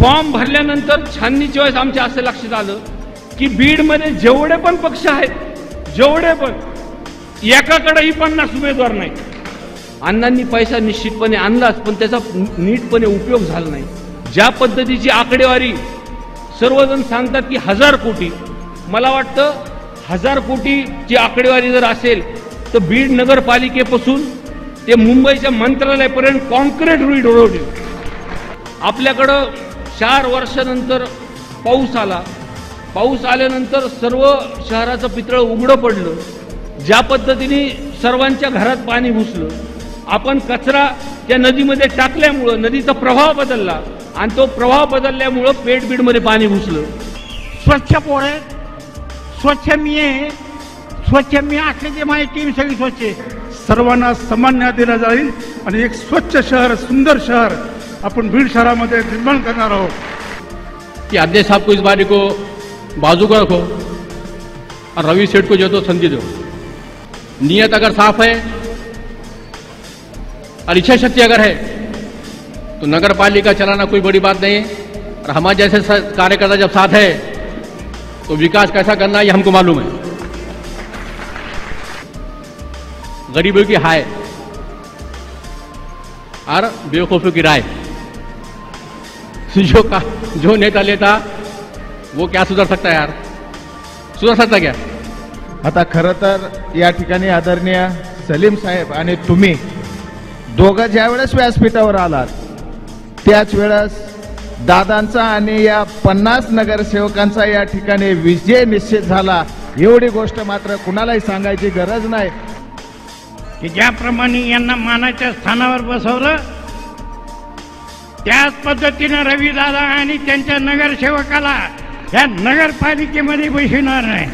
Form भरल्यानंतर छाननीच्या वेळेस आमच्या असं लक्षात आलं की बीडमध्ये जेवढे पण पक्ष आहेत, जेवढे पण, एकाकडेही 50 उमेदवार नाही. अण्णांनी पैसा निश्चितपणे आणलाच, पण त्याचा नीटपणे उपयोग झाला नाही. ज्या पद्धतीची आकडेवारी सर्वजण सांगतात की 1000 कोटी, मला वाटतं 1000 कोटीची आकडेवारी जर असेल तर बीड नगरपालिकेपासून ते मुंबईच्या मंत्रालयापर्यंत कॉन्क्रीट रोड. आपल्याकडं 4 वर्षानंतर पाऊस आला. पाऊस आल्यानंतर सर्व शहराचं पितळ उघडं पडलं. ज्या पद्धतीने सर्वांच्या घरात पाणी घुसलं, आपण कचरा त्या नदीमध्ये टाकल्यामुळं नदीचा प्रवाह बदलला आणि तो प्रवाह बदलल्यामुळं पेठ बीडमध्ये पाणी घुसलं. स्वच्छ पोळे, स्वच्छ मी आहे, स्वच्छ मी असल्याची माझी टीम सगळी स्वच्छ आहे. सर्वांना समान न्याय दिला जाईल आणि एक स्वच्छ शहर, सुंदर शहर अपन भीड़ शहरामध्ये निर्माण करना रहो. कि अध्यक्ष साहब को इस बारी को बाजू को रखो और रवि सेठ को जो तो संधि दो. नीयत अगर साफ है और इच्छा शक्ति अगर है तो नगर पालिका चलाना कोई बड़ी बात नहीं है. और हमारे जैसे कार्यकर्ता जब साथ है तो विकास कैसा करना है ये हमको मालूम है. गरीबों की हाय और बेवकूफों की राय, जो नेता लेता वो क्या सुधर सकता है यार? सुधर सकता क्या? आता खरं तर या ठिकाणी आदरणीय सलीम साहेब आणि तुम्ही दोघं ज्या वेळेस व्यासपीठावर आलात त्याच वेळेस दादांचा आणि या 50 नगरसेवकांचा या ठिकाणी विजय निश्चित झाला. एवढी गोष्ट मात्र कुणालाही सांगायची गरज नाही की ज्याप्रमाणे यांना मानाच्या स्थानावर बसवलं त्याच पद्धतीनं रवी दादा आणि त्यांच्या नगरसेवकाला या नगरपालिकेमध्ये बसवणार नाही.